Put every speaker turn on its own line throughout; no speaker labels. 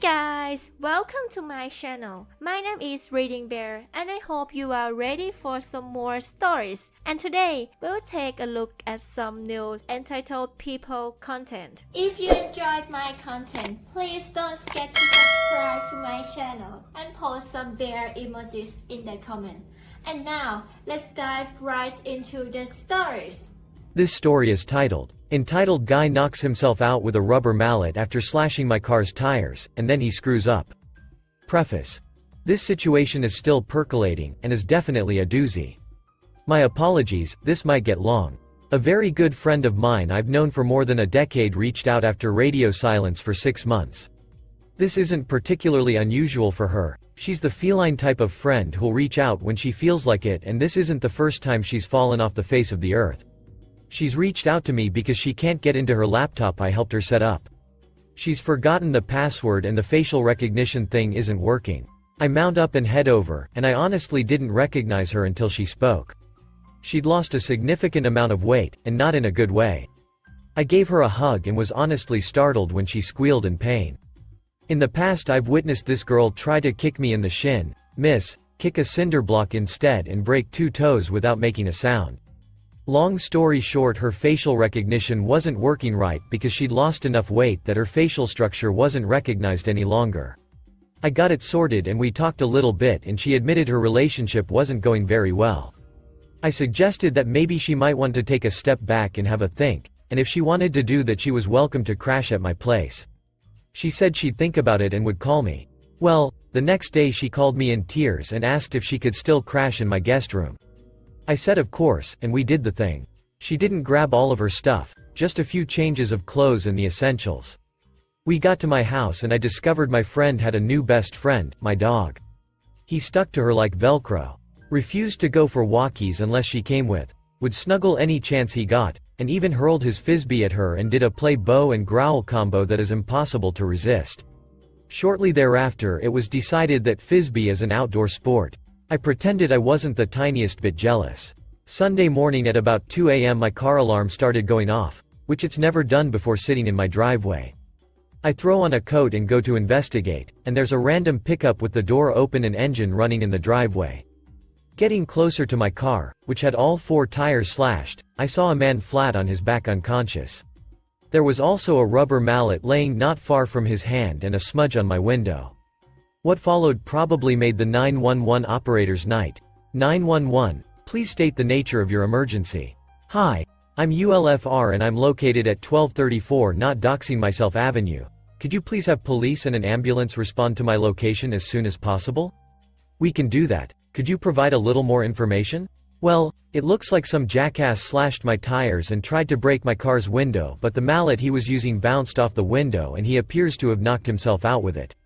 Guys, welcome to my channel. My name is ReadingBear and I hope you are ready for some more stories. And today, we'll take a look at some new entitled people content. If you enjoyed my content, please don't forget to subscribe to my channel and post some bear emojis in the comment. And now, let's dive right into the stories.
This story is entitled Guy Knocks Himself Out with a Rubber Mallet After Slashing My Car's Tires, and Then He Screws Up. Preface. This situation is still percolating, and is definitely a doozy. My apologies, this might get long. A very good friend of mine I've known for more than a decade reached out after radio silence for 6 months. This isn't particularly unusual for her. She's the feline type of friend who'll reach out when she feels like it, and this isn't the first time she's fallen off the face of the earth. She's reached out to me because she can't get into her laptop I helped her set up. She's forgotten the password and the facial recognition thing isn't working. I mount up and head over, and I honestly didn't recognize her until she spoke. She'd lost a significant amount of weight, and not in a good way. I gave her a hug and was honestly startled when she squealed in pain. In the past I've witnessed this girl try to kick me in the shin, miss, kick a cinder block instead and break 2 toes without making a sound. Long story short, her facial recognition wasn't working right because she'd lost enough weight that her facial structure wasn't recognized any longer. I got it sorted and we talked a little bit and she admitted her relationship wasn't going very well. I suggested that maybe she might want to take a step back and have a think, and if she wanted to do that she was welcome to crash at my place. She said she'd think about it and would call me. Well, the next day she called me in tears and asked if she could still crash in my guest room. I said of course, and we did the thing. She didn't grab all of her stuff, just a few changes of clothes and the essentials. We got to my house and I discovered my friend had a new best friend, my dog. He stuck to her like Velcro. Refused to go for walkies unless she came with. Would snuggle any chance he got, and even hurled his Frisbee at her and did a play bow and growl combo that is impossible to resist. Shortly thereafter it was decided that Frisbee is an outdoor sport. I pretended I wasn't the tiniest bit jealous. Sunday morning at about 2 a.m. my car alarm started going off, which it's never done before sitting in my driveway. I throw on a coat and go to investigate, and there's a random pickup with the door open and engine running in the driveway. Getting closer to my car, which had all 4 tires slashed, I saw a man flat on his back unconscious. There was also a rubber mallet laying not far from his hand and a smudge on my window. What followed probably made the 911 operator's night. 911, please state the nature of your emergency. Hi, I'm ULFR and I'm located at 1234 Not Doxing Myself Avenue. Could you please have police and an ambulance respond to my location as soon as possible? We can do that. Could you provide a little more information? Well, it looks like some jackass slashed my tires and tried to break my car's window, but the mallet he was using bounced off the window and he appears to have knocked himself out with it.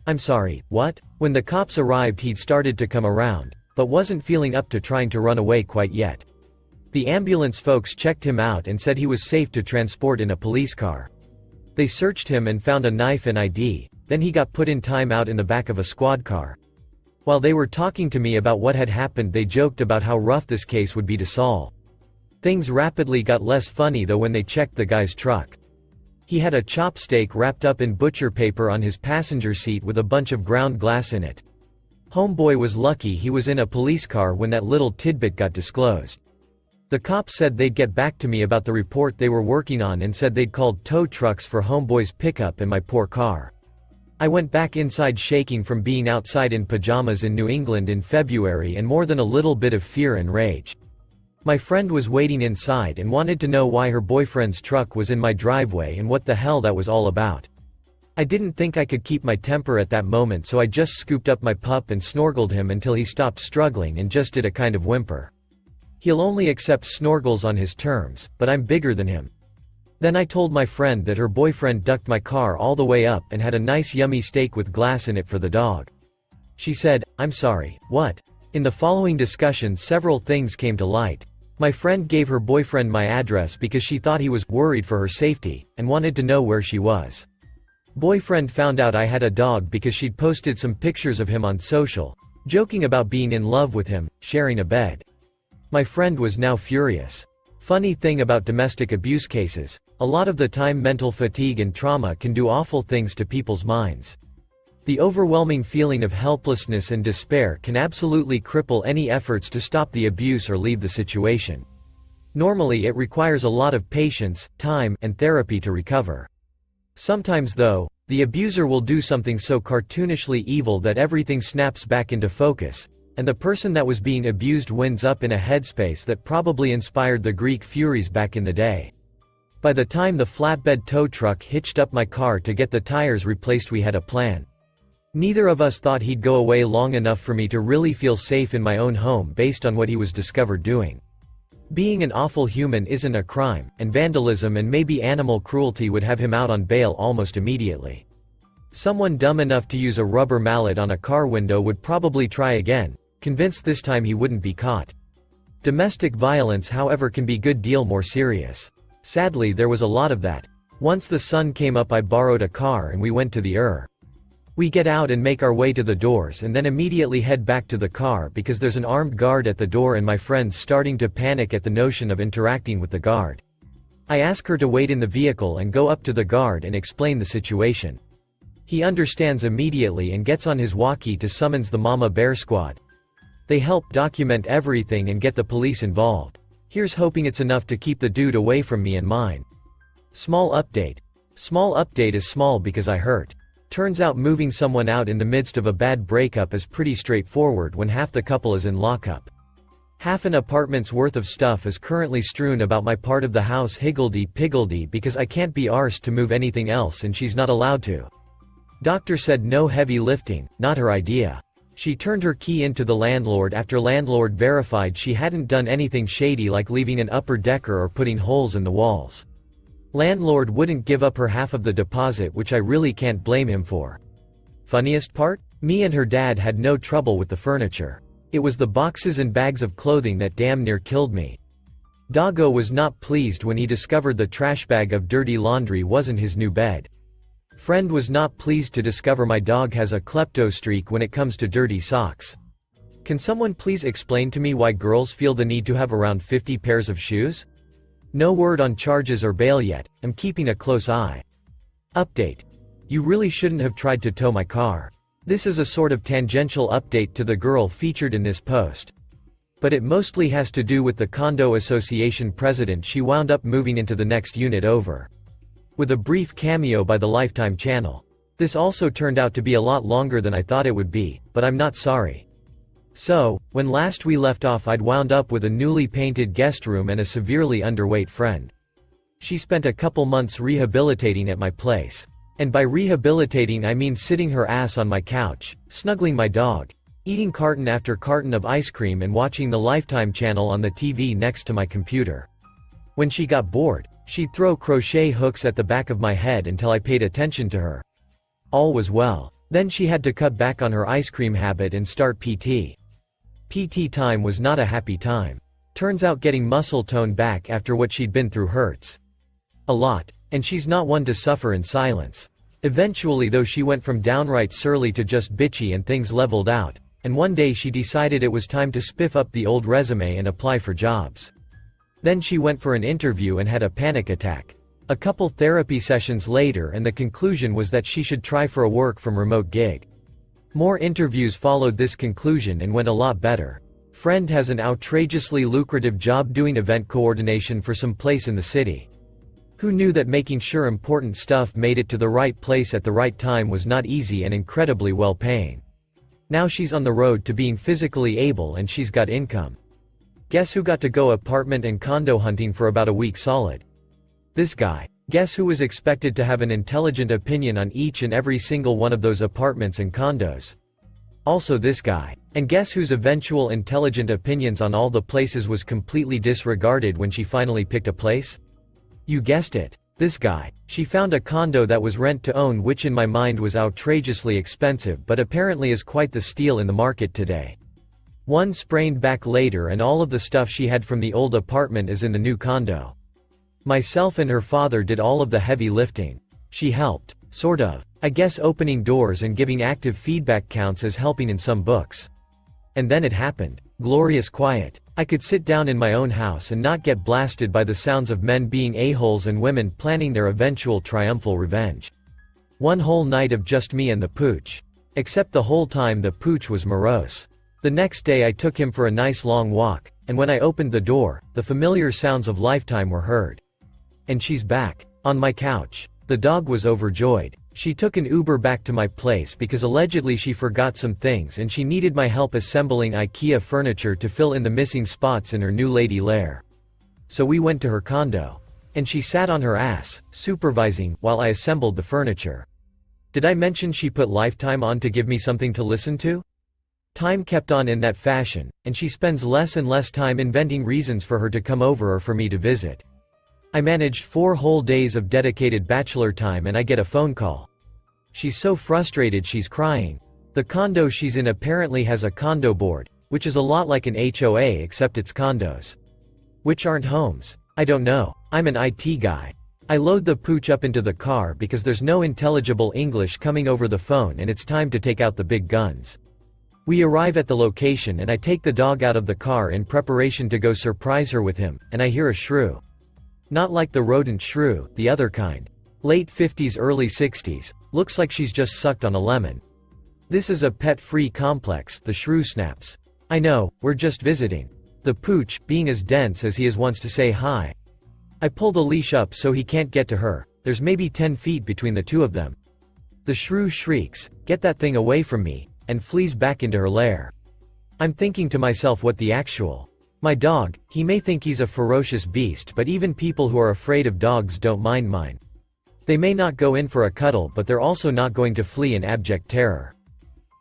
I'm sorry, what? When the cops arrived he'd started to come around, but wasn't feeling up to trying to run away quite yet. The ambulance folks checked him out and said he was safe to transport in a police car. They searched him and found a knife and ID, then he got put in timeout in the back of a squad car. While they were talking to me about what had happened they joked about how rough this case would be to solve. Things rapidly got less funny though when they checked the guy's truck. He had a chopstick wrapped up in butcher paper on his passenger seat with a bunch of ground glass in it. Homeboy was lucky he was in a police car when that little tidbit got disclosed. The cops said they'd get back to me about the report they were working on and said they'd called tow trucks for homeboy's pickup and my poor car. I went back inside shaking from being outside in pajamas in New England in February and more than a little bit of fear and rage. My friend was waiting inside and wanted to know why her boyfriend's truck was in my driveway and what the hell that was all about. I didn't think I could keep my temper at that moment so I just scooped up my pup and snorkeled him until he stopped struggling and just did a kind of whimper. He'll only accept snorkels on his terms, but I'm bigger than him. Then I told my friend that her boyfriend ducked my car all the way up and had a nice yummy steak with glass in it for the dog. She said, I'm sorry, what? In the following discussion several things came to light. My friend gave her boyfriend my address because she thought he was worried for her safety, and wanted to know where she was. Boyfriend found out I had a dog because she'd posted some pictures of him on social, joking about being in love with him, sharing a bed. My friend was now furious. Funny thing about domestic abuse cases, a lot of the time mental fatigue and trauma can do awful things to people's minds. The overwhelming feeling of helplessness and despair can absolutely cripple any efforts to stop the abuse or leave the situation. Normally it requires a lot of patience, time, and therapy to recover. Sometimes though, the abuser will do something so cartoonishly evil that everything snaps back into focus, and the person that was being abused winds up in a headspace that probably inspired the Greek Furies back in the day. By the time the flatbed tow truck hitched up my car to get the tires replaced, we had a plan. Neither of us thought he'd go away long enough for me to really feel safe in my own home based on what he was discovered doing. Being an awful human isn't a crime, and vandalism and maybe animal cruelty would have him out on bail almost immediately. Someone dumb enough to use a rubber mallet on a car window would probably try again, convinced this time he wouldn't be caught. Domestic violence, however, can be a good deal more serious. Sadly, there was a lot of that. Once the sun came up, I borrowed a car and we went to the We get out and make our way to the doors and then immediately head back to the car because there's an armed guard at the door and my friend's starting to panic at the notion of interacting with the guard. I ask her to wait in the vehicle and go up to the guard and explain the situation. He understands immediately and gets on his walkie to summons the Mama Bear Squad. They help document everything and get the police involved. Here's hoping it's enough to keep the dude away from me and mine. Small update. Small update is small because I hurt. Turns out moving someone out in the midst of a bad breakup is pretty straightforward when half the couple is in lockup. Half an apartment's worth of stuff is currently strewn about my part of the house higgledy-piggledy because I can't be arsed to move anything else and she's not allowed to. Doctor said no heavy lifting, not her idea. She turned her key into the landlord after landlord verified she hadn't done anything shady like leaving an upper decker or putting holes in the walls. Landlord wouldn't give up her half of the deposit, which I really can't blame him for. Funniest part? Me and her dad had no trouble with the furniture. It was the boxes and bags of clothing that damn near killed me. Doggo was not pleased when he discovered the trash bag of dirty laundry wasn't his new bed. Friend was not pleased to discover my dog has a klepto streak when it comes to dirty socks. Can someone please explain to me why girls feel the need to have around 50 pairs of shoes? No word on charges or bail yet, I'm keeping a close eye. Update. You really shouldn't have tried to tow my car. This is a sort of tangential update to the girl featured in this post. But it mostly has to do with the condo association president she wound up moving into the next unit over. With a brief cameo by the Lifetime channel. This also turned out to be a lot longer than I thought it would be, but I'm not sorry. So, when last we left off, I'd wound up with a newly painted guest room and a severely underweight friend. She spent a couple months rehabilitating at my place. And by rehabilitating I mean sitting her ass on my couch, snuggling my dog, eating carton after carton of ice cream and watching the Lifetime channel on the TV next to my computer. When she got bored, she'd throw crochet hooks at the back of my head until I paid attention to her. All was well. Then she had to cut back on her ice cream habit and start PT. PT time was not a happy time. Turns out getting muscle tone back after what she'd been through hurts a lot, and she's not one to suffer in silence. Eventually though, she went from downright surly to just bitchy and things leveled out, and one day she decided it was time to spiff up the old resume and apply for jobs. Then she went for an interview and had a panic attack. A couple therapy sessions later and the conclusion was that she should try for a work from remote gig. More interviews followed this conclusion and went a lot better. Friend has an outrageously lucrative job doing event coordination for some place in the city. Who knew that making sure important stuff made it to the right place at the right time was not easy and incredibly well paying. Now she's on the road to being physically able and she's got income. Guess who got to go apartment and condo hunting for about a week solid? This guy. Guess who was expected to have an intelligent opinion on each and every single one of those apartments and condos? Also this guy. And guess whose eventual intelligent opinions on all the places was completely disregarded when she finally picked a place? You guessed it. This guy. She found a condo that was rent to own, which in my mind was outrageously expensive but apparently is quite the steal in the market today. One sprained back later and all of the stuff she had from the old apartment is in the new condo. Myself and her father did all of the heavy lifting. She helped, sort of. I guess opening doors and giving active feedback counts as helping in some books. And then it happened. Glorious quiet. I could sit down in my own house and not get blasted by the sounds of men being a-holes and women planning their eventual triumphal revenge. One whole night of just me and the pooch. Except the whole time the pooch was morose. The next day I took him for a nice long walk, and when I opened the door, the familiar sounds of Lifetime were heard. And she's back. On my couch. The dog was overjoyed. She took an Uber back to my place because allegedly she forgot some things and she needed my help assembling IKEA furniture to fill in the missing spots in her new lady lair. So we went to her condo. And she sat on her ass, supervising, while I assembled the furniture. Did I mention she put Lifetime on to give me something to listen to? Time kept on in that fashion, and she spends less and less time inventing reasons for her to come over or for me to visit. I managed 4 whole days of dedicated bachelor time and I get a phone call. She's so frustrated she's crying. The condo she's in apparently has a condo board, which is a lot like an HOA except it's condos. Which aren't homes. I don't know. I'm an IT guy. I load the pooch up into the car because there's no intelligible English coming over the phone and it's time to take out the big guns. We arrive at the location and I take the dog out of the car in preparation to go surprise her with him, and I hear a shrew. Not like the rodent shrew, the other kind. Late 50s early 60s, looks like she's just sucked on a lemon. This is a pet-free complex, the shrew snaps. I know, we're just visiting. The pooch, being as dense as he is, wants to say hi. I pull the leash up so he can't get to her, there's maybe 10 feet between the two of them. The shrew shrieks, "Get that thing away from me," and flees back into her lair. I'm thinking to myself, what the actual? My dog, he may think he's a ferocious beast, but even people who are afraid of dogs don't mind mine. They may not go in for a cuddle, but they're also not going to flee in abject terror.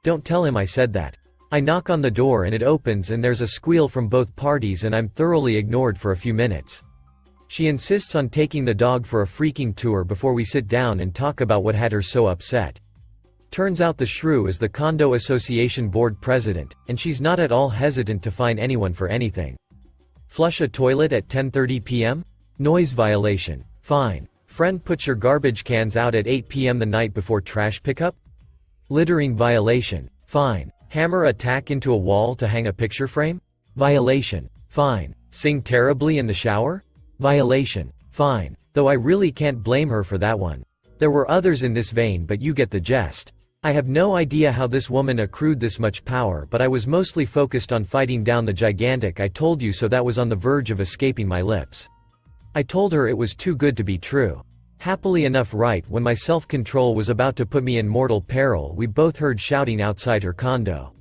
Don't tell him I said that. I knock on the door and it opens and there's a squeal from both parties and I'm thoroughly ignored for a few minutes. She insists on taking the dog for a freaking tour before we sit down and talk about what had her so upset. Turns out the shrew is the condo association board president, and she's not at all hesitant to fine anyone for anything. Flush a toilet at 10:30 p.m.? Noise violation. Fine. Friend puts your garbage cans out at 8 p.m. the night before trash pickup? Littering violation. Fine. Hammer a tack into a wall to hang a picture frame? Violation. Fine. Sing terribly in the shower? Violation. Fine. Though I really can't blame her for that one. There were others in this vein, but you get the gist. I have no idea how this woman accrued this much power, but I was mostly focused on fighting down the gigantic "I told you so" that was on the verge of escaping my lips. I told her it was too good to be true. Happily enough, right when my self-control was about to put me in mortal peril, we both heard shouting outside her condo.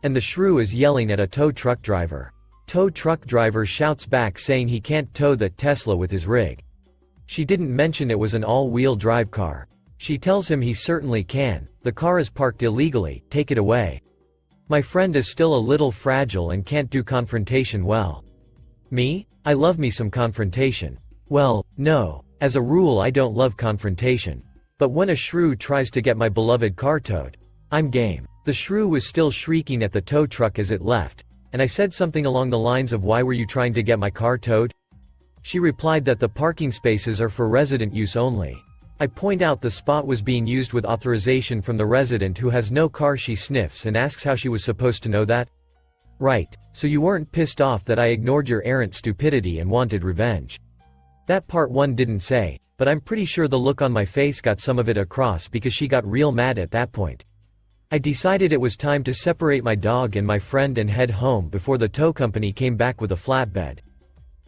And the shrew is yelling at a tow truck driver. Tow truck driver shouts back saying he can't tow that Tesla with his rig. She didn't mention it was an all-wheel drive car. She tells him he certainly can. The car is parked illegally, take it away. My friend is still a little fragile and can't do confrontation well. Me? I love me some confrontation. Well, no. As a rule I don't love confrontation. But when a shrew tries to get my beloved car towed, I'm game. The shrew was still shrieking at the tow truck as it left, and I said something along the lines of, "Why were you trying to get my car towed?" She replied that the parking spaces are for resident use only. I point out the spot was being used with authorization from the resident who has no car. She sniffs and asks how she was supposed to know that. Right, so you weren't pissed off that I ignored your errant stupidity and wanted revenge. That part one didn't say, but I'm pretty sure the look on my face got some of it across because she got real mad at that point. I decided it was time to separate my dog and my friend and head home before the tow company came back with a flatbed.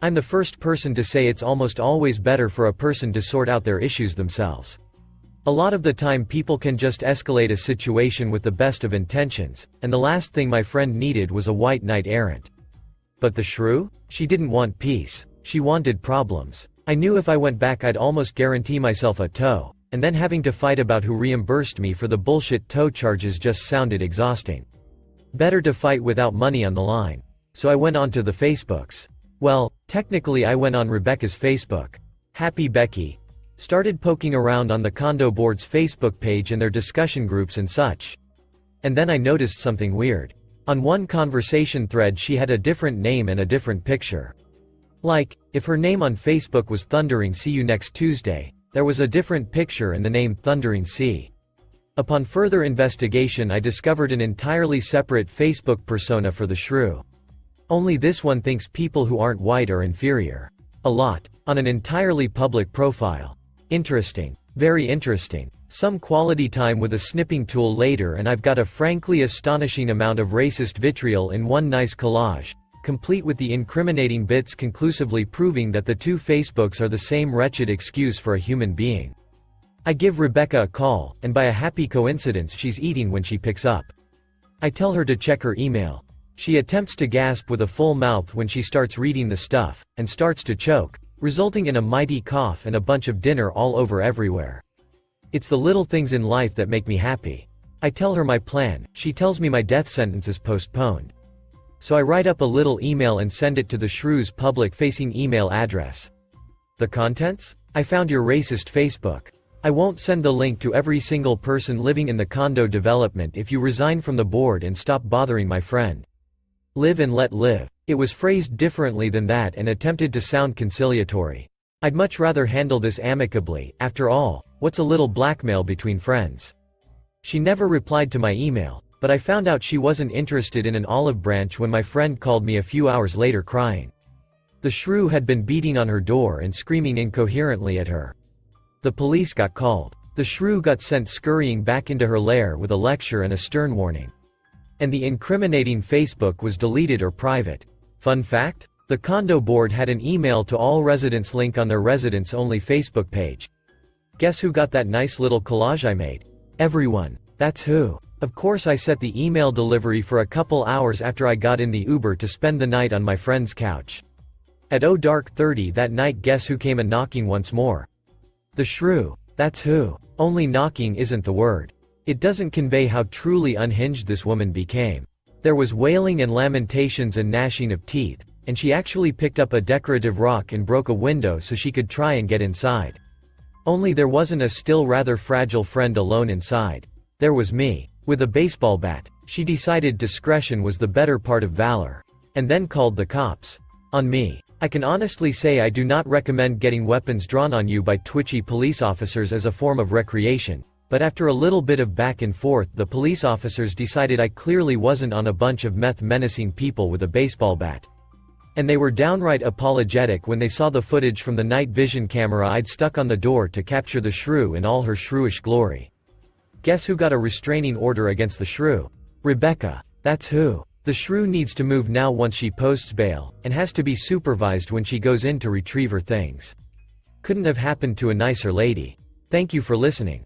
I'm the first person to say it's almost always better for a person to sort out their issues themselves. A lot of the time people can just escalate a situation with the best of intentions, and the last thing my friend needed was a white knight errant. But the shrew? She didn't want peace. She wanted problems. I knew if I went back I'd almost guarantee myself a tow, and then having to fight about who reimbursed me for the bullshit tow charges just sounded exhausting. Better to fight without money on the line. So I went on to the Facebooks. Well, technically I went on Rebecca's Facebook. Happy Becky. Started poking around on the condo board's Facebook page and their discussion groups and such. And then I noticed something weird. On one conversation thread she had a different name and a different picture. Like, if her name on Facebook was Thundering See You Next Tuesday, there was a different picture and the name Thundering See. Upon further investigation I discovered an entirely separate Facebook persona for the shrew. Only this one thinks people who aren't white are inferior. A lot. On an entirely public profile. Interesting. Very interesting. Some quality time with a snipping tool later and I've got a frankly astonishing amount of racist vitriol in one nice collage, complete with the incriminating bits conclusively proving that the two Facebooks are the same wretched excuse for a human being. I give Rebecca a call, and by a happy coincidence she's eating when she picks up. I tell her to check her email. She attempts to gasp with a full mouth when she starts reading the stuff, and starts to choke, resulting in a mighty cough and a bunch of dinner all over everywhere. It's the little things in life that make me happy. I tell her my plan, she tells me my death sentence is postponed. So I write up a little email and send it to the Shrew's public-facing email address. The contents? I found your racist Facebook. I won't send the link to every single person living in the condo development if you resign from the board and stop bothering my friend. Live and let live. It was phrased differently than that and attempted to sound conciliatory. I'd much rather handle this amicably, after all, what's a little blackmail between friends? She never replied to my email, but I found out she wasn't interested in an olive branch when my friend called me a few hours later crying. The shrew had been beating on her door and screaming incoherently at her. The police got called. The shrew got sent scurrying back into her lair with a lecture and a stern warning. And the incriminating Facebook was deleted or private. Fun fact? The condo board had an email to all residents link on their residents-only Facebook page. Guess who got that nice little collage I made? Everyone. That's who. Of course I set the email delivery for a couple hours after I got in the Uber to spend the night on my friend's couch. At 0:30 that night, guess who came a-knocking once more? The shrew. That's who. Only knocking isn't the word. It doesn't convey how truly unhinged this woman became. There was wailing and lamentations and gnashing of teeth, and she actually picked up a decorative rock and broke a window so she could try and get inside. Only there wasn't a still rather fragile friend alone inside. There was me. With a baseball bat. She decided discretion was the better part of valor. And then called the cops. On me. I can honestly say I do not recommend getting weapons drawn on you by twitchy police officers as a form of recreation, but after a little bit of back and forth the police officers decided I clearly wasn't on a bunch of meth menacing people with a baseball bat. And they were downright apologetic when they saw the footage from the night vision camera I'd stuck on the door to capture the shrew in all her shrewish glory. Guess who got a restraining order against the shrew? Rebecca. That's who. The shrew needs to move now once she posts bail, and has to be supervised when she goes in to retrieve her things. Couldn't have happened to a nicer lady. Thank you for listening.